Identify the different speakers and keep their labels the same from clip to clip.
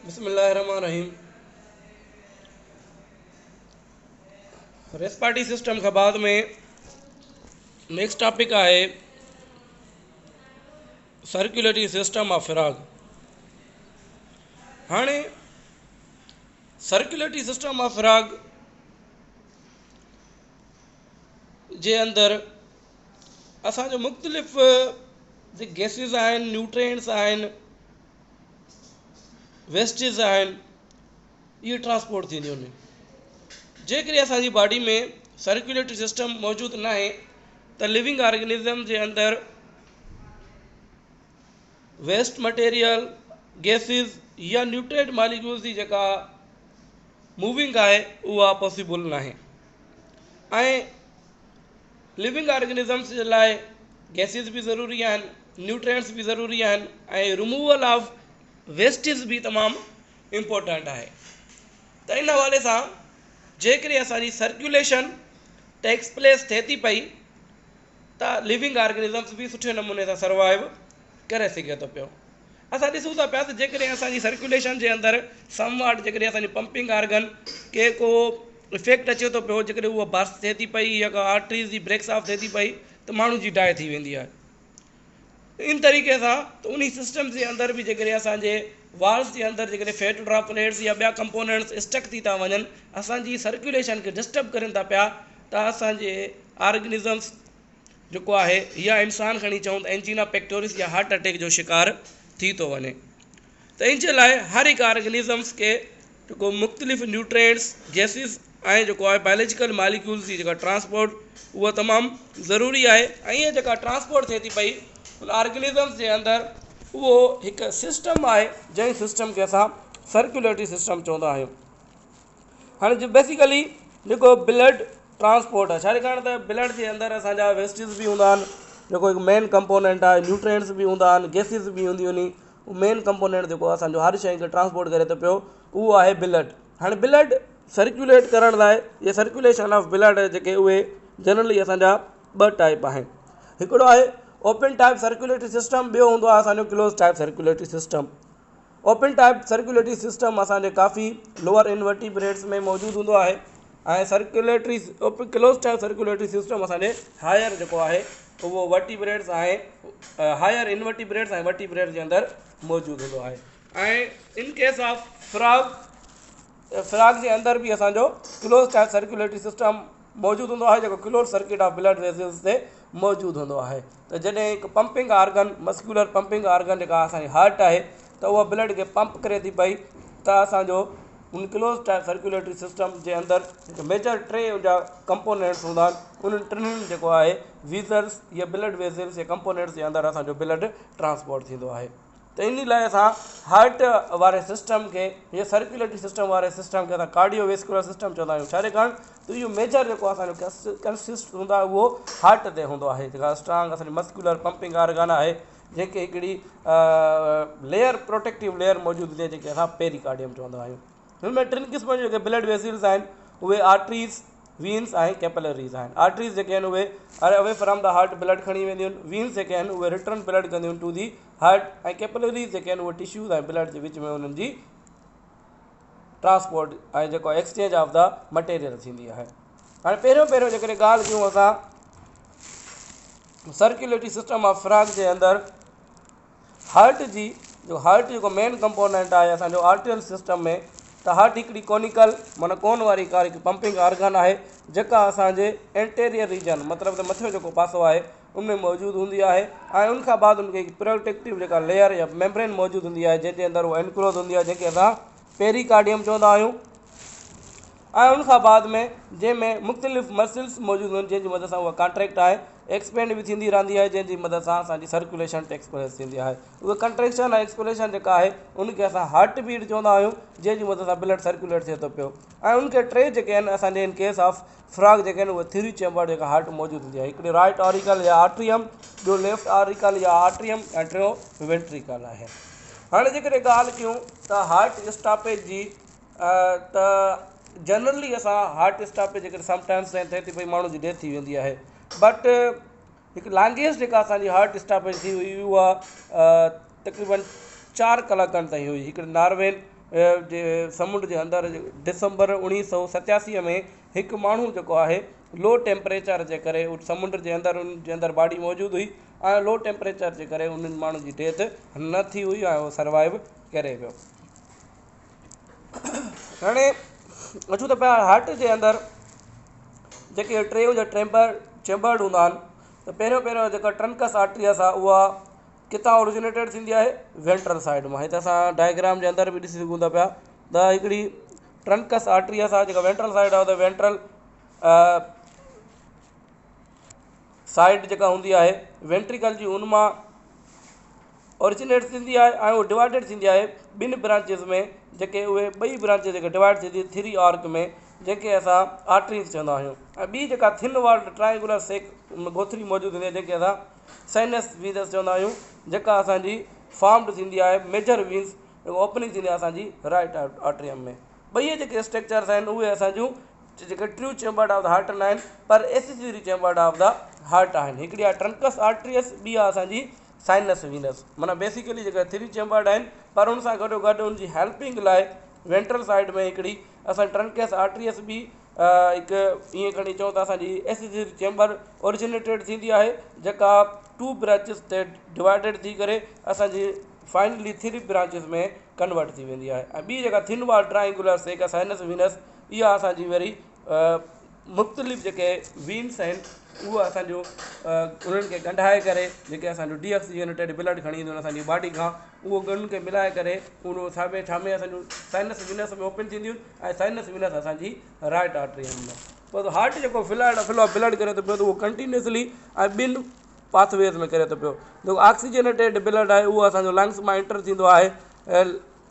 Speaker 1: बिस्मिल्लाहिर्रहमानिर्रहीम। रेस्पाटी सिस्टम खां बाद में नेक्स्ट टॉपिक आहे सर्कुलेटरी सिस्टम ऑफ फिराग। हाणे सर्कुलेटरी सिस्टम ऑफ फिराग जे अंदरि असांजो मुख़्तलिफ़ जे गैसिस आहिनि, न्यूट्रिएंट्स आहिनि, वेस्टेज आहिनि, इहे ट्रांसपोर्ट थींदियूं आहिनि। जेकॾहिं असांजी बॉडी में सर्कुलेटरी सिस्टम मौजूदु न आहे त लिविंग ऑर्गेनिज़म जे अंदरि वेस्ट मटेरियल, गैसिस या न्यूट्रिएंट मॉलिक्यूल्स जी जेका मूविंग आहे उहा पॉसिबल न आहे। ऐं लिविंग ऑर्गेनिज़म्स जे लाइ गैसिस बि ज़रूरी आहिनि, न्यूट्रिएंट्स बि ज़रूरी आहिनि ऐं रिमूवल ऑफ वेस्टेज बि तमामु इम्पोर्टेंट आहे। त इन हवाले सां जेकॾहिं असांजी सर्कुलेशन टेक्स प्लेस थिए थी पई त लिविंग ऑर्गेनिज़म्स बि सुठे नमूने सां सर्वाइव करे सघे थो पियो। असां ॾिसूं था पिया त जेकॾहिं असांजी सर्कुलेशन जे अंदरि समवाट जेकॾहिं असांजी पंपिंग ऑर्गन के को इफेक्ट अचे थो पियो, जेकॾहिं उहा बर्स्ट थिए थी पई या का आर्टरीज़ जी ब्रेक्स ऑफ थिए थी पई त माण्हू जी डाइ थी वेंदी आहे। इन तरीक़े सां त उन सिस्टम जे अंदरि बि जेकॾहिं असांजे वाल्स जे अंदरि जेकॾहिं फैट ड्रॉपलेट्स या ॿिया कंपोनेंट्स स्टक थी था वञनि, असांजी सर्कुलेशन खे डिस्टर्ब करनि था पिया, त असांजे ऑर्गेनिज़म्स जेको आहे या इंसानु खणी चऊं त एंजीना पेक्टोरिस या हार्ट अटैक जो शिकार थी थो वञे। त इन जे लाइ हर हिकु ऑर्गेनिज़म्स खे जेको मुख़्तलिफ़ न्यूट्रिएंट्स, गैसिस ऐं जेको आहे बायोलॉजिकल मॉलिक्यूल्स जी जेका ट्रांसपोर्ट उहा तमामु ज़रूरी आहे। ऐं इहा जेका ट्रांसपोर्ट थिए थी पई उन ऑर्गेनिज़म्स जे अंदरि उहो हिकु सिस्टम आहे जंहिं सिस्टम खे असां सर्कुलेटरी सिस्टम चवंदा आहियूं। हाणे जो बेसिकली जेको ब्लड ट्रांसपोर्ट आहे, छाजे कारण त ब्लड जे अंदरि असांजा वेस्टेज बि हूंदा आहिनि, जेको हिकु मेन कंपोनेंट आहे, न्यूट्रिएंट्स बि हूंदा आहिनि, गैसिस बि हूंदियूं आहिनि। मेन कंपोनेंट जेको असांजो हर शइ खे ट्रांसपोर्ट करे थो पियो उहो आहे ब्लड। हाणे ब्लड सर्कुलेट करण लाइ या सर्कुलेशन ऑफ ब्लड जेके उहे जनरली असांजा ॿ टाइप आहिनि। हिकिड़ो आहे ओपन टाइप सर्कुलेटरी सिस्टम, ॿियो हूंदो आहे असांजो close type circulatory system. Open type circulatory system असांजे काफ़ी लोअर इनवर्टिब्रेट्स में मौजूदु हूंदो आहे ऐं circulatory close type circulatory system असांजे हायर जेको आहे उहो वर्टिब्रेट्स ऐं हायर इनवर्टिब्रेट्स ऐं वर्टिब्रेट्स जे अंदरि मौजूदु हूंदो आहे। ऐं इन केस ऑफ फ्राग जे अंदरि बि असांजो क्लोज टाइप सर्कुलेटरी सिस्टम मौजूदु हूंदो आहे, जेको close circuit of blood vessels ते मौजूदु हूंदो आहे। त जॾहिं हिकु pumping organ, muscular pumping organ जेका असांजी हार्ट आहे, त उहा ब्लड खे पंप करे थी पई, त असांजो उन क्लोज टाइप सर्कुलेटरी सिस्टम जे अंदरि हिकु मेजर टे जा कंपोनेंट्स हूंदा आहिनि। उन्हनि टिनिनि जेको आहे वीज़ल्स या ब्लड वेसल्स या कंपोनेंट्स जे अंदरि असांजो ब्लड ट्रांसपोर्ट थींदो आहे। त इन लाइ असां हार्ट वारे सिस्टम खे या सर्कुलेटरी सिस्टम वारे सिस्टम खे असां कार्डियोवेस्कुलर सिस्टम चवंदा आहियूं। छाजे कारण त इहो मेजर जेको असांजो कंसिस्ट हूंदो आहे उहो हार्ट ते हूंदो आहे। जेका स्ट्रांग असांजी मस्कुलर पंपिंग ऑर्गन आहे, जंहिंखे हिकिड़ी लेयर, प्रोटेक्टिव लेयर मौजूदु हुजे, जेके असां पेरिकार्डियम चवंदा आहियूं। हिन में टिनि क़िस्मनि जो जेके ब्लड वेसल्स आहिनि उहे आर्टरीज़, वीन्स ऐं कैपिलरीज़ आहिनि। आर्टरीज़ जेके आहिनि उहे away from the heart blood खणी वेंदियूं आहिनि, वीन्स जेके आहिनि उहे रिटर्न ब्लड कंदियूं आहिनि टू दी हार्ट, ऐं कैपिलरीज़ जेके आहिनि उहे टिश्यूज़ ऐं ब्लड जे विच में उन्हनि जी ट्रांसपोर्ट ऐं जेको एक्सचेंज ऑफ द मटेरियल थींदी आहे। हाणे पहिरियों जेकॾहिं ॻाल्हि कयूं असां सर्कुलेटरी सिस्टम ऑफ फ्राग जे अंदरि हार्ट जी, जो हार्ट जेको मेन कंपोनेंट आहे असांजो आर्टियल सिस्टम में, त हार्ट हिकिड़ी कोनिकल माना कोन वारी हिकु पंपिंग ऑर्गन आहे, जेका असांजे एंटेरियर रीजन मतिलबु त मथियो जेको पासो आहे उनमें मौजूदु हूंदी आहे। ऐं उनखां बाद उनखे प्रोटेक्टिव जेका लेयर या मेम्ब्रेन मौजूदु हूंदी आहे, जंहिंजे अंदरि उहा एनक्लोज हूंदी आहे, जंहिंखे असां पेरिकार्डियम चवंदा आहियूं। ऐं उनखां बाद में जंहिंमें मुख़्तलिफ़ मसल्स मौजूदु आहिनि, जंहिंजी मदद सां उहा कॉन्ट्रैक्ट आहे, एक्सपेंड बि थींदी रहंदी आहे, जंहिंजी मदद सां असांजी सर्कुलेशन टेक्स प्लेस थींदी आहे। उहा कंट्रेक्शन ऐं एक्सपलेशन जेका आहे उनखे असां हार्ट बीट चवंदा आहियूं, जंहिंजी मदद सां ब्लड सर्कुलेट थिए थो पियो। ऐं उनखे टे जेके आहिनि असांजे इन केस ऑफ फ्राग जेके आहिनि उहे थ्री चैम्बर जेका हार्ट मौजूदु हूंदी आहे। हिकिड़ी राइट ऑरिकल या आर्ट्रियम, ॿियो लेफ्ट ऑरिकल या आर्ट्रियम, ऐं टियों वेंट्रिकल आहे। हाणे जेकॾहिं ॻाल्हि कयूं त हार्ट स्टॉपेज जी, त जनरली असां हार्ट स्टॉपेज जेकॾहिं समटाइम्स थिए थी पई माण्हू जी डेथ थी वेंदी आहे, बट हिकु लॉन्गेस्ट जेका असांजी हार्ट स्टॉपेज थी हुई उहा तक़रीबन 4 कलाकनि ताईं हुई। हिकिड़े नॉर्वे जे समुंड जे अंदरि डिसंबर 1987 में हिकु माण्हू जेको आहे लो टेम्परेचर जे करे समुंड जे अंदरि उन जे अंदरि बॉडी मौजूदु हुई ऐं लो टेम्परेचर जे करे उन्हनि माण्हुनि जी डेथ न थी हुई ऐं उहो सर्वाइव करे वियो। हाणे अचूं त पिया हार्ट जे अंदरि जेके टे चेंबर हूंदा आहिनि त पहिरियों जेका ट्रंकस आर्टरीअस आहे उहा किथां ओरिजिनेटेड थींदी आहे वेंट्रल साइड मां। हिते असां डायग्राम जे अंदरि बि ॾिसी सघूं था पिया त हिकिड़ी ट्रंकस आर्टरीअस आहे जेका वेंट्रल साइड आहे त वेंट्रल साइड जेका हूंदी आहे वेंट्रिकल जी उन मां ओरिजिनेट थींदी आहे ऐं उहो डिवाइडेड थींदी आहे ॿिनि ब्रांचिस में, जेके उहे ॿई ब्रांचिस जेके डिवाइड थींदी थ्री आर्क में, जंहिंखे असां आर्टरीज़ चवंदा आहियूं। ऐं ॿी जेका थिन वॉल्ड ट्रायंगुलर सेक गोथरी मौजूदु हूंदी आहे जंहिंखे असां साइनस वीनस चवंदा आहियूं, जेका असांजी फॉर्म्ड थींदी आहे मेजर वीन्स ओपनिंग थींदी आहे असांजी राइट आर्टरियम में। ॿई जेके स्ट्रक्चर्स आहिनि उहे असांजूं जेके true chambered of the heart न आहिनि पर एसिसरी चेंबर्ड ऑफ द हार्ट आहिनि। हिकिड़ी आहे ट्रंकस आर्टरीअस, ॿी आहे असांजी साइनस वीनस। माना बेसिकली जेका थ्री चेंबर्ड आहिनि पर उन सां गॾो गॾु उनजी हेल्पिंग लाइ वेंट्रल साइड में हिकिड़ी असां ट्रंकस आर्टरीअस बि हिकु ईअं खणी चऊं त असांजी एसिसरी चेंबर ओरिजिनेटेड थींदी आहे, जेका टू ब्रांचिस ते डिवाइडेड थी करे असांजी फाइनली थ्री ब्रांचिस में कन्वर्ट थी वेंदी आहे। ऐं ॿी जेका थिन वॉल ट्रायंगुलर सेक साइनस वीनस, इहा असांजी वरी मुख़्तलिफ़ जेके वीन्स आहिनि उहा असांजो उन्हनि खे ॻंढाए करे जेके असांजो डीऑक्सीजनेटेड ब्लड खणी ईंदो असांजी बॉडी खां, उहो उन्हनि खे मिलाए करे उन छा में असांजो साइनस वीनस में ओपन थींदियूं ऐं साइनस वीनस असांजी राइट आर्टरी में। पोइ हार्ट जेको फ्लो ऑफ ब्लड करे थो पियो त उहो कंटिन्यूसली ऐं ॿिनि पाथवेज़ में करे थो पियो। जेको ऑक्सीजनेटेड ब्लड आहे उहो असांजो लंग्स मां एंटर थींदो आहे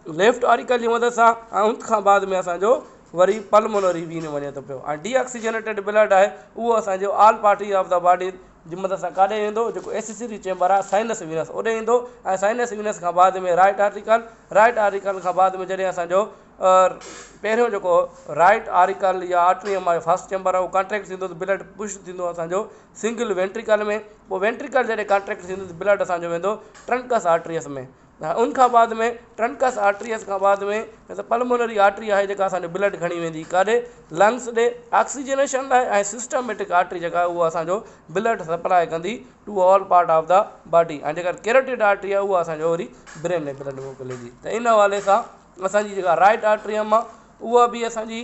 Speaker 1: लेफ्ट ऑरिकल जी मदद सां ऐं उन खां बाद में असांजो वरी पल्मोनरी वीन वञे थो पियो। ऐं डीऑक्सीजनेटेड ब्लड आहे उहो असांजो all parts of the body जी मदद सां काॾे वेंदो, जेको एसिसरी चेंबर आहे साइनस वीनस ओॾे ईंदो ऐं साइनस वीनस खां बाद में राइट आर्टिकल खां बाद में जॾहिं असांजो पहिरियों जेको राइट आर्टिकल या आर्टरियम आहे फर्स्ट चेंबर आहे उहो कॉन्ट्रैक्ट थींदो त ब्लड पुश थींदो असांजो सिंगल वेंट्रिकल में। पोइ वेंट्रिकल जॾहिं कॉन्ट्रैक्ट थींदो त ब्लड असांजो वेंदो ट्रंकस आर्टरीअस में। उन खां बाद में ट्रंकस आर्टरीअस खां बाद में त पल्मोनरी आर्टरी आहे जेका असांजो ब्लड खणी वेंदी काॾे लंग्स ॾे ऑक्सीजनेशन लाइ, ऐं सिस्टमेटिक आर्टरी जेका आहे उहा असांजो ब्लड सप्लाई कंदी to all part of the body. ऐं जेका कैरोटिड आर्टरी आहे उहा असांजो वरी ब्रेन में ब्लड मोकिले थी। त इन हवाले सां असांजी जेका राइट आर्टरियम आहे उहा बि असांजी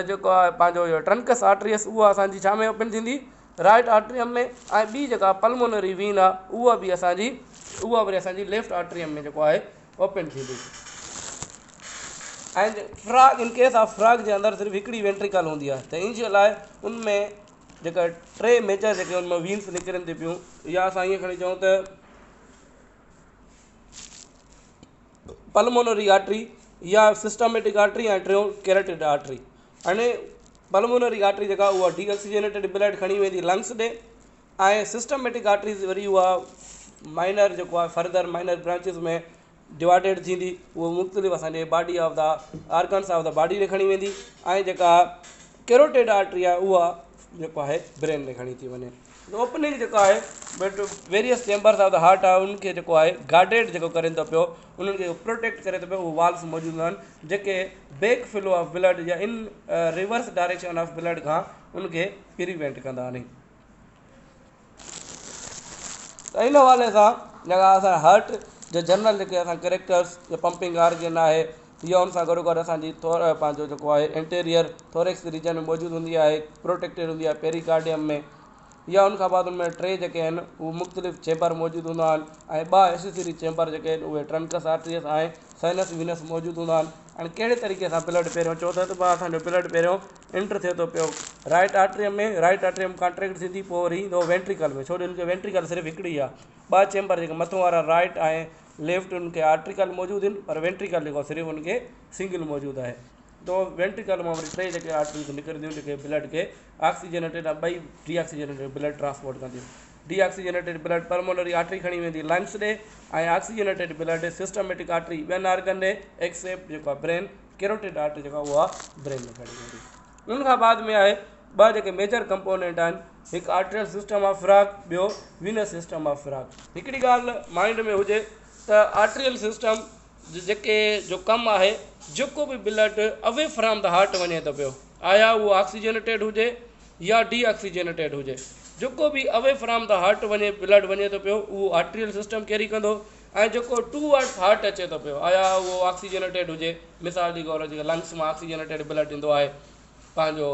Speaker 1: जेको आहे पंहिंजो ट्रंकस आर्टरीअस उहा असांजी छा में ओपन थींदी राइट आर्टरियम में। ऐं ॿी जेका पल्मोनरी वीन आहे उहा वरी असांजी लेफ्ट आर्टरियम में जेको आहे ओपन थींदी। ऐं frog in case of frog जे अंदरि सिर्फ़ु हिकिड़ी वेंट्रिकल हूंदी आहे, त इन जे लाइ उनमें जेका टे मेजर जेके उनमें वीन्स निकिरनि थी पियूं, या असां ईअं खणी चऊं त पल्मोनरी आर्टरी या सिस्टमेटिक आर्टरी ऐं टियों कैरोटिड आर्टरी। हाणे पल्मोनरी आर्टरी जेका उहा डीऑक्सीजनेटेड ब्लड खणी वेंदी लंग्स ॾे, ऐं सिस्टमेटिक आर्टरीज़ वरी उहा माइनर जेको आहे फर्दर माइनर ब्रांचिस में डिवाइडेड थींदी, उहो मुख़्तलिफ़ असांजे body of the organs of the body ॾे खणी वेंदी। ऐं जेका कैरोटिड आर्टरी आहे उहा जेको आहे ब्रेन में खणी थी वञे। ओपनिंग जेको आहे but various chambers of the heart आहे उनखे जेको आहे गार्डेड जेको करे थो पियो, उन्हनि खे प्रोटेक्ट करे थो पियो, उहे वाल्स मौजूदु आहिनि जेके बैक फ्लो ऑफ ब्लड या इन रिवर्स डायरेक्शन ऑफ ब्लड खां उनखे प्रिवेंट कंदा आहिनि। त इन हवाले सां जेका असां हार्ट जो जनरल जेके असां कैरेक्टर्स या पंपिंग आर्गन आहे या उन सां गॾो गॾु असांजी पंहिंजो जेको आहे इंटीरियर थोरेक्स रीजन में मौजूदु हूंदी आहे, प्रोटेक्टेड हूंदी आहे पेरिकार्डियम में, या उनखां बाद उनमें टे जेके आहिनि उहे मुख़्तलिफ़ चेंबर मौजूदु हूंदा आहिनि, ऐं ॿ एसिसरी चेंबर जेके आहिनि उहे ट्रंकस आर्टरीअस ऐं साइनस वीनस मौजूदु हूंदा आहिनि। हाणे कहिड़े तरीक़े सां ब्लड पहिरियों चओ त असांजो ब्लड पहिरियों एंटर थिए थो पियो राइट आर्टरियम में, राइट आर्टरियम कॉन्ट्रैक्ट थींदी, पोइ वरी ईंदो वेंट्रिकल में, छो जो उनखे वेंट्रिकल सिर्फ़ु हिकिड़ी आहे, ॿ चेंबर जेके मथों वारा राइट ऐं लेफ्ट उनखे आर्ट्रिकल मौजूदु आहिनि, पर वेंट्रिकल जेको सिर्फ़ु उनखे सिंगल मौजूदु आहे। तो वेंट्रिकल मां वरी टे जेके आर्टरीज़ निकिरंदियूं जेके ब्लड खे ऑक्सीजनेटेड ॿई डीऑक्सीजनेटेड ब्लड ट्रांसपोर्ट कंदियूं। डीऑक्सीजनेटेड ब्लड पल्मोनरी आर्टरी खणी वेंदी लंग्स ॾे, ऐं ऑक्सीजनेटेड ब्लड सिस्टमेटिक आर्टरी ॿियनि आर्गन ॾे एक्सेप्ट जेको आहे ब्रेन, कैरोटिड आर्टरी जेका उहा ब्रेन में खणी वेंदी। उनखां बाद में आहे ॿ जेके मेजर कंपोनेंट आहिनि, हिकु आर्टरियल सिस्टम ऑफ फ्रॉग, ॿियो वीनस सिस्टम ऑफ फ्रॉग। हिकिड़ी ॻाल्हि माइंड में हुजे त आर्टरियल सिस्टम जेके जो कमु आहे जेको बि blood away from the heart वञे थो पियो, आया उहो ऑक्सीजनेटेड हुजे या डी ऑक्सीजनेटेड हुजे, जेको बि अवे फ्रॉम द हार्ट वञे ब्लड वञे थो पियो उहो आर्ट्रियल सिस्टम कैरी कंदो। ऐं जेको टूवर्ड्स हार्ट अचे थो पियो, आया उहो ऑक्सीजनेटेड हुजे, मिसाल जी गौर जी लंग्स मां ऑक्सीजनेटेड ब्लड ईंदो आहे पंहिंजो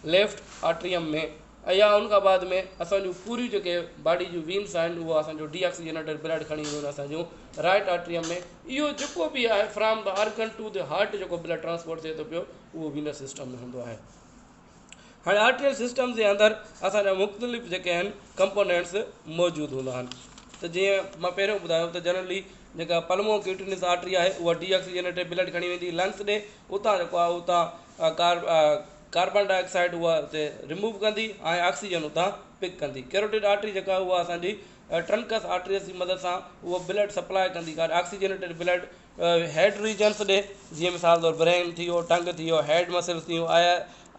Speaker 1: लेफ्ट आर्ट्रियम में, ऐं या उन खां बाद में असांजूं पूरियूं जेके बॉडी जूं वीन्स आहिनि उहो असांजो डी ऑक्सीजनेटेड ब्लड खणी ईंदियूं आहिनि असांजूं राइट आर्ट्रियम में। इहो जेको बि आहे from the organ to the heart जेको ब्लड ट्रांसपोर्ट थिए थो पियो उहो वीनस सिस्टम में हूंदो आहे। हाणे आर्ट्रियल सिस्टम जे अंदरि असांजा मुख़्तलिफ़ जेके आहिनि कंपोनेंट्स मौजूदु हूंदा आहिनि। त जीअं मां पहिरियों ॿुधायो त जनरली जेका पल्मो क्यूटिनिस आर्टरी आहे उहा डी ऑक्सीजनेटेड ब्लड खणी वेंदी लंग्स ॾे, उतां जेको आहे उतां कार्बन डाइऑक्साइड उहा हुते रिमूव कंदी ऐं ऑक्सीजन उतां पिक कंदी। कैरोटिड आर्टरी जेका उहा असांजी ट्रंकस आर्टरीज़ जी मदद सां उहो ब्लड सप्लाई कंदी ऑक्सीजनेटेड ब्लड हेड रीजन्स ॾे, जीअं मिसाल तौरु ब्रेन थी वियो, टंग थी वियो, हेड मसल्स थी वियूं,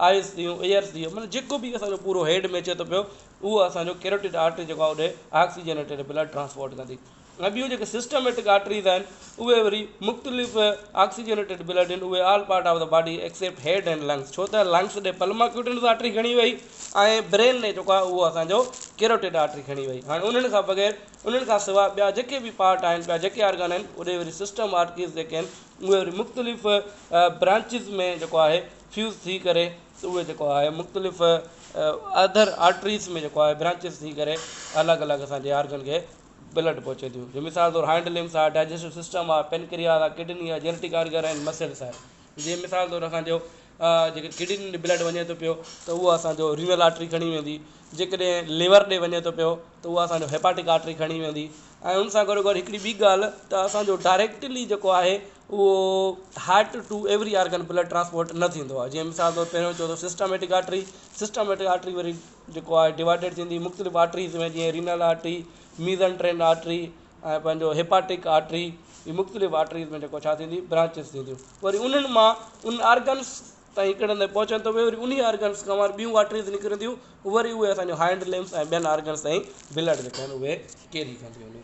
Speaker 1: आइज़ थी वियूं, ईयर्स थी वियो, मतिलबु जेको बि असांजो पूरो हेड में अचे थो पियो उहो असांजो कैरोटिड आर्टरी जेको आहे उॾे ऑक्सीजनेटेड ब्लड ट्रांसपोर्ट कंदी। ऐं ॿियूं जेके सिस्टमेटिक आर्टरीज़ आहिनि उहे वरी मुख़्तलिफ़ ऑक्सीजनेटेड ब्लड आहिनि, उहे all part of the body except head and lungs, छो त लंग्स ॾे पल्मा क्यूटिनिस आर्टरी खणी वई ऐं ब्रेन ॾे जेको आहे उहो असांजो कैरोटिड आर्टरी खणी वई। हाणे उन्हनि खां बग़ैर उन्हनि खां सवाइ ॿिया जेके बि पार्ट आहिनि, ॿिया जेके आर्गन आहिनि, उॾे वरी सिस्टम आर्टरीज़ जेके आहिनि उहे वरी मुख़्तलिफ़ ब्रांचिस में जेको आहे फ्यूज़ थी करे उहे जेको आहे मुख़्तलिफ़ अदर आर्टरीज़ में जेको आहे ब्रांचिस थी करे अलॻि अलॻि असांजे आर्गन खे ब्लड पहुचे थियूं। जीअं मिसाल तौरु हाइंड लिम्स आहे, डाइजेस्टिव सिस्टम आहे, पेनक्रियास आहे, किडनी आहे, जेनेटिक आर्गन आहिनि, मसल्स आहे। जीअं मिसाल तौरु असांजो जेके किडनी ॾे ब्लड वञे थो पियो त उहो असांजो रीनल आर्टरी खणी वेंदी, जेकॾहिं लिवर ॾे वञे थो पियो त उहा असांजो हेपाटिक आर्टरी खणी वेंदी। ऐं उन सां गॾो गॾु हिकिड़ी ॿी ॻाल्हि त असांजो डायरेक्टली जेको आहे उहो heart to every organ blood transport न थींदो आहे। जीअं मिसाल तौरु पहिरियों चओ त सिस्टमेटिक आर्टरी वरी जेको आहे डिवाइडेड थींदी मुख़्तलिफ़ आर्टरीज़ में, जीअं रीनल आर्टरी, मीज़ेंट्रेन आर्टरी ऐं पंहिंजो हेपाटिक आर्टरी, इहे मुख़्तलिफ़ आर्टरीज़ में जेको छा थींदी ब्रांचिस थींदियूं। वरी उन्हनि मां उन आर्गन्स ताईं हिकिड़े हंधि पहुचनि थो पियो, वरी उन आर्गन्स खां ॿियूं आर्टरीज़ निकिरंदियूं, वरी उहे असांजो हाइंड लिम्स ऐं ॿियनि आर्गन्स ताईं ब्लड जेके आहिनि उहे कैरी कंदियूं आहिनि।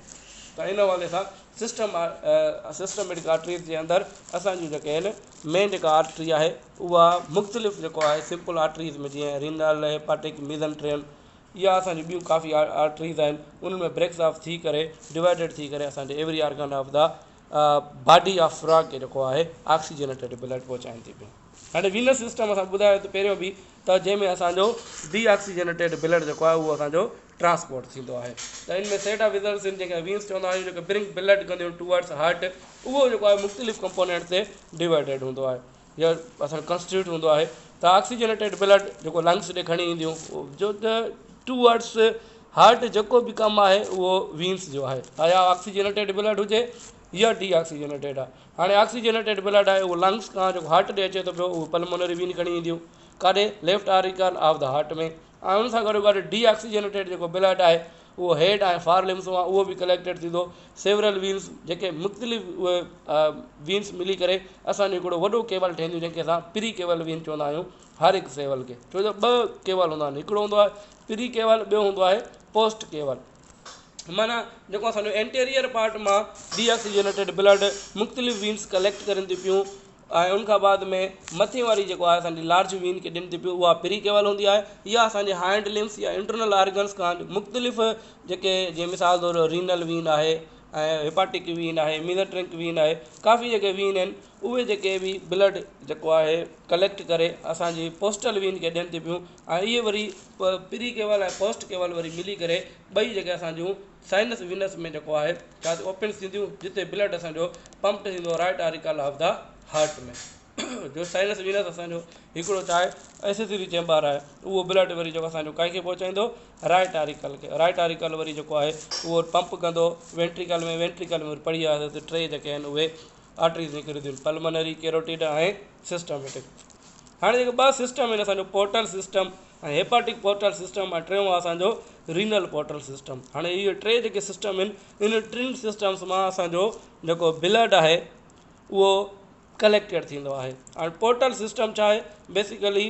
Speaker 1: त इन हवाले सां सिस्टमेटिक आर्टरीज़ जे अंदरि असांजूं जेके आहिनि मेन जेका आर्टरी आहे उहा मुख़्तलिफ़ जेको आहे सिंपल आर्टरीज़ में, जीअं रीनल, हेपाटिक, मीज़ेंट्रेन, इहा असांजी ॿियूं काफ़ी आर्टरीज़ आहिनि, उन्हनि में ब्रेक्स ऑफ थी करे डिवाइडेड थी करे असांजे every organ of the body of frog खे जेको आहे ऑक्सीजनेटेड ब्लड पहुचाइनि थी पियूं। हाणे वीनस सिस्टम असां ॿुधायो त पहिरियों बि त जंहिंमें असांजो डी ऑक्सीजनेटेड ब्लड जेको आहे उहो असांजो ट्रांसपोर्ट थींदो आहे। त इन में सेट ऑफ विज़ल्स आहिनि जेके वीन्स चवंदा आहियूं, जेके ब्रिंग ब्लड कंदियूं टूवर्ड्स हार्ट, उहो जेको आहे मुख़्तलिफ़ कंपोनेंट ते डिवाइडेड हूंदो आहे या असांजो कंस्टिट्यूट हूंदो आहे। त ऑक्सीजनेटेड ब्लड जेको लंग्स ॾे खणी ईंदियूं, जो त टूवर्ड्स हार्ट जेको बि कमु आहे उहो वीन्स जो आहे, या ऑक्सीजनेटेड ब्लड हुजे या डी ऑक्सीजनेटेड आहे। हाणे ऑक्सीजनेटेड ब्लड आहे उहो लंग्स खां जेको हार्ट ॾे अचे थो पियो उहो पल्मोनरी वीन खणी ईंदियूं, काॾे left article of the heart में। ऐं उन सां गॾो गॾु डी ऑक्सीजनेटेड जेको ब्लड आहे उहो हेड ऐं फार लिम्स मां उहो बि कलेक्टेड थींदो। सेवरल वीन्स जेके मुख़्तलिफ़ उहे वीन्स मिली करे असांजो हिकिड़ो वॾो केवल ठहंदियूं, जंहिंखे असां प्री केवल वीन चवंदा आहियूं हर हिकु सेवल खे, छो जो ॿ केवल हूंदा आहिनि, हिकिड़ो हूंदो आहे प्री केवल, ॿियो हूंदो आहे पोस्ट केवल। माना जेको असांजो एंटेरियर पार्ट मां डी ऑक्सीजनेटेड ब्लड मुख़्तलिफ़ वीन्स कलेक्ट करनि थी पियूं ऐं उनखां बाद में मथे वारी जेको आहे असांजी लार्ज वीन खे ॾियनि थी पियूं, उहा प्री केवल हूंदी आहे। इहा असांजे हाइंड लिम्स या इंटरनल आर्गन्स खां मुख़्तलिफ़ जेके जीअं मिसाल तौरु रीनल वीन आहे ऐं हेपाटिक वीन आहे, मीज़ेंट्रिक वीन आहे, काफ़ी जेके वीन आहिनि उहे जेके बि ब्लड जेको आहे कलेक्ट करे असांजी पोस्टल वीन खे ॾियनि थी पियूं। ऐं इहे वरी प्री केवल ऐं पोस्ट केवल वरी मिली करे ॿई जेके असांजूं साइनस वीनस में जेको आहे छा ओपन थींदियूं, जिते ब्लड असांजो पंप थींदो right article of the heart में। जो साइनस वीनस असांजो हिकिड़ो छा आहे एसेसरी चैम्बर आहे, उहो ब्लड वरी जेको असांजो कंहिंखे पहुचाईंदो राइट आर्टिकल खे। राइट आर्टिकल वरी जेको आहे उहो पंप कंदो वेंट्रिकल में, वेंट्रिकल में वरी पढ़ी आहे त टे जेके आहिनि उहे आर्टरीज़ निकिरंदियूं आहिनि, पल्मोनरी, कैरोटिड ऐं सिस्टमेटिक। हाणे जेके ॿ सिस्टम आहिनि असांजो पोर्टल सिस्टम ऐं हेपाटिक पोर्टल सिस्टम ऐं टियों आहे असांजो रीनल पोर्टल सिस्टम। हाणे इहे टे जेके सिस्टम आहिनि इन टिनि सिस्टम्स मां असांजो जेको ब्लड आहे उहो कलेक्टेड थींदो आहे। हाणे पोर्टल सिस्टम छा आहे, बेसिकली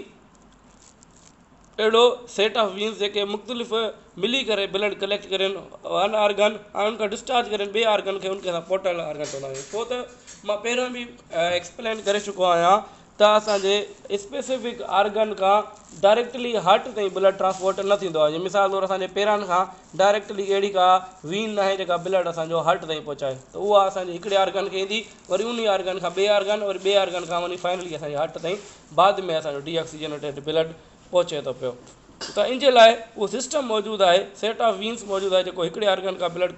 Speaker 1: अहिड़ो सेट ऑफ वीन्स जेके मुख़्तलिफ़ मिली करे ब्लड कलेक्ट करेनि वन आर्गन ऐं उनखां डिस्चार्ज करेनि ॿिए आर्गन खे, उनखे असां पोर्टल आर्गन चवंदा आहियूं। छो त मां पहिरियों बि एक्सप्लेन करे चुको आहियां त असांजे स्पेसिफिक आर्गन खां डायरेक्टली हार्ट ताईं ब्लड ट्रांसपोर्ट न थींदो आहे। जीअं मिसाल तौरु असांजे पेरनि खां डायरेक्टली अहिड़ी का वीन न आहे जेका ब्लड असांजो हार्ट ताईं पहुचाए, त उहा असांजे हिकिड़े आर्गन खे ईंदी, वरी उन आर्गन खां ॿिए आर्गन, वरी ॿिए आर्गन खां वञी फाइनली असांजे हार्ट ताईं बाद में असांजो डीऑक्सीजनेटेड ब्लड पहुचे थो पियो। त इन जे लाइ उहो सिस्टम मौजूदु आहे, सेट ऑफ वीन्स मौजूदु आहे जेको हिकिड़े आर्गन खां ब्लड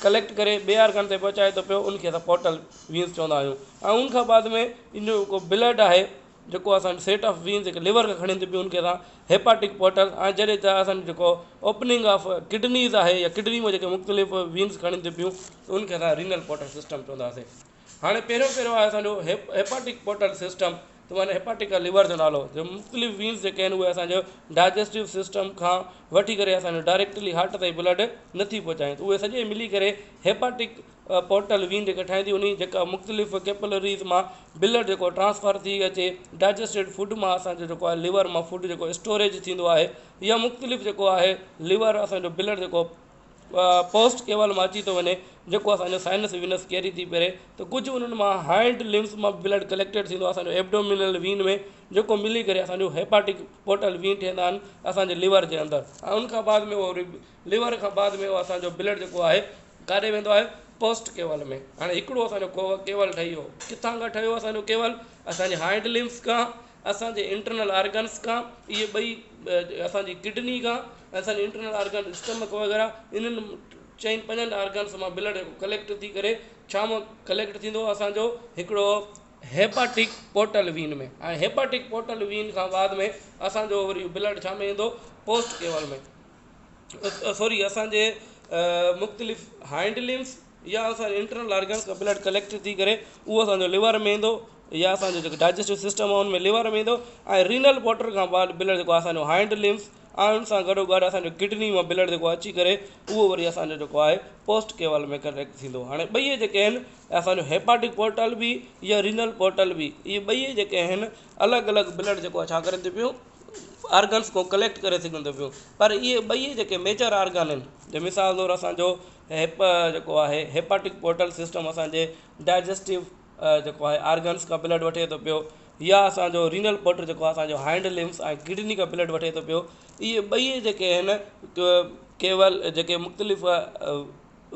Speaker 1: कलेक्ट करे ॿिए आर्गन ते पहुचाए थो पियो, उनखे असां पोर्टल वीन्स चवंदा आहियूं। ऐं उनखां बाद में इन जो को ब्लड आहे जेको असांजो सेट ऑफ वीन्स जेके लिवर खे खणी थी पियूं, उनखे असां हेपाटिक पोर्टल, ऐं जॾहिं त असांजो जेको ओपनिंग ऑफ किडनीज़ आहे या किडनी में जेके मुख़्तलिफ़ वीन्स खणी थी पियूं, उनखे असां रीनल पोर्टल सिस्टम चवंदासीं। हाणे पहिरियों आहे असांजो हेपाटिक पोर्टल सिस्टम, त माना हेपाटिक लिवर जो नालो, जो मुख़्तलिफ़ वीन्स जेके आहिनि उहे असांजो डाइजेस्टिव सिस्टम खां वठी करे असांजो डायरेक्टली हार्ट ताईं ब्लड नथी पहुचाइनि, त उहे सॼे मिली करे हेपाटिक पोर्टल वीन जेके ठाहींदी उन जेका मुख़्तलिफ़ कैपलरीज़ मां ब्लड जेको ट्रांसफर थी अचे डाइजेस्टेड फूड मां असांजो जेको आहे लिवर मां फूड जेको स्टोरेज थींदो आहे, या मुख़्तलिफ़ जेको आहे लिवर असांजो ब्लड जेको पोस्ट केवल मां अची थो वञे जेको असांजो साइनस विनस कैरी थी पहिरे, त कुझु उन्हनि मां हाइंड लिम्स मां ब्लड कलेक्टेड थींदो आहे असांजो एब्डोमिनल वीन में, जेको मिली करे असांजो हेपाटिक पोर्टल वीन ठहंदा आहिनि असांजे लिवर जे अंदरि, ऐं उनखां बाद में उहो लिवर खां बाद में उहो असांजो ब्लड जेको आहे काॾे वेंदो आहे, पोस्ट केवल में। हाणे हिकिड़ो असांजो केवल ठही वियो, किथां खां ठहियो असांजो केवल, असांजे हाइंड लिम्स खां, असांजे इंटरनल आर्गन्स खां, इहे ॿई असांजी किडनी खां, असांजे इंटरनल आर्गन स्टमक वग़ैरह इन्हनि 4-5 आर्गन्स मां ब्लड कलेक्ट थी करे छा मां कलेक्ट थींदो हिकिड़ो हेपाटिक पोर्टल वीन में, ऐं हेपाटिक पोर्टल वीन खां बाद में असांजो वरी ब्लड छा में ईंदो, पोस्ट केवल में, सॉरी असांजे मुख़्तलिफ़ हाइंड लिम्स या असांजे इंटरनल आर्गन्स खां ब्लड कलेक्ट थी करे उहो असांजो लिवर में ईंदो, या असांजो जेको डाइजेस्टिव सिस्टम आहे उनमें लिवर में ईंदो, ऐं रीनल पोर्टल खां बाद ब्लड जेको असांजो हाइंड लिम्स ऐं उन सां गॾोगॾु असांजो किडनी मां ब्लड जेको अची करे उहो वरी असांजो जेको आहे पोस्ट केवल में कलेक्ट थींदो। हाणे ॿई जेके आहिनि असांजो हेपाटिक पोर्टल बि या रीनल पोर्टल बि, इहे ॿई जेके आहिनि अलॻि अलॻि ब्लड जेको आहे छा करनि थियूं पियूं, आर्गन्स को कलेक्ट करे सघनि थियूं पियूं, पर इहे ॿई जेके मेजर आर्गन आहिनि, जे मिसाल तौरु असांजो जेको आहे हेपाटिक पोर्टल सिस्टम असांजे डाइजेस्टिव जेको आहे आर्गन्स खां ब्लड वठे थो पियो, या असांजो रीनल पोर्टल जेको आहे असांजो हाइंड लिम्स ऐं किडनी खां ब्लड वठे थो पियो, इहे ॿई जेके आहिनि केवल जेके मुख़्तलिफ़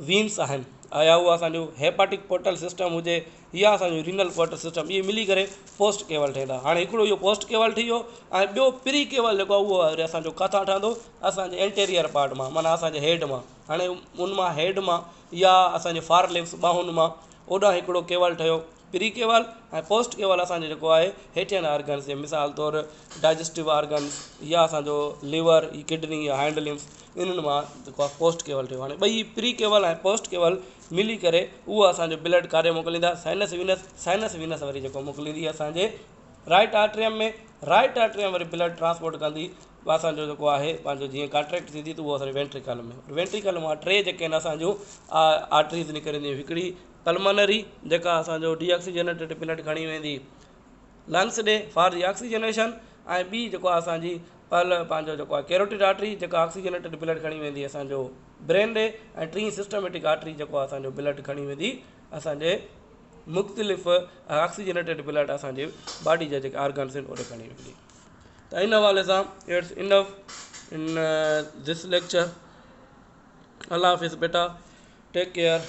Speaker 1: वीन्स आहिनि, या उहा असांजो हेपाटिक पोर्टल सिस्टम हुजे या असांजो रीनल पोर्टल सिस्टम, इहे मिली करे पोस्ट केवल ठहंदा। हाणे हिकिड़ो इहो पोस्ट केवल ठही वियो, ऐं ॿियो प्री केवल जेको आहे उहो वरी असांजो किथां ठहंदो, असांजे एंटेरियर पार्ट मां, माना असांजे हेड मां। हाणे उन मां हेड मां या असांजे फार लिम्स ॿाहुनि मां ओॾां हिकिड़ो केवल ठहियो प्री केवल, ऐं पोस्ट केवल असांजो जेको आहे हेठियनि आर्गन्स, जे मिसाल तौरु डाइजेस्टिव आर्गन्स या असांजो लिवर, किडनी या हैंड लिम्स, इन्हनि मां जेको आहे पोस्ट केवल ठहियो। हाणे ॿई प्री केवल ऐं पोस्ट केवल मिली करे उहो असांजो ब्लड काॾे मोकिलींदा, साइनस विनस वरी जेको मोकिलींदी असांजे राइट आर्ट्रियम में, राइट आर्ट्रियम वरी ब्लड ट्रांसपोर्ट कंदी असांजो जेको आहे पंहिंजो जीअं कॉन्ट्रैक्ट थींदी त उहो असांजे वेंट्रिकल में, वेंट्रिकल मां 3 जेके आहिनि असांजूं आर्टरीज़ निकिरंदियूं, हिकिड़ी पल्मनरी जेका असांजो डीऑक्सीजनेटेड ब्लड खणी वेंदी लंग्स ॾे फॉर दी ऑक्सीजनेशन, ऐं ॿी जेको आहे असांजी पंहिंजो जेको आहे कैरोटिड आर्टरी जेका ऑक्सीजनेटेड ब्लड खणी वेंदी असांजो ब्रेन ॾे, ऐं 3 सिस्टमेटिक आर्टरी जेको आहे असांजो ब्लड खणी वेंदी असांजे मुख़्तलिफ़ ऑक्सीजनेटेड ब्लड असांजे बॉडी जा जेके आर्गन्स आहिनि ओॾे खणी वेंदी। त इन हवाले सां it's enough in this lecture. अल्लाह हाफ़िज़ बेटा, टेक केयर।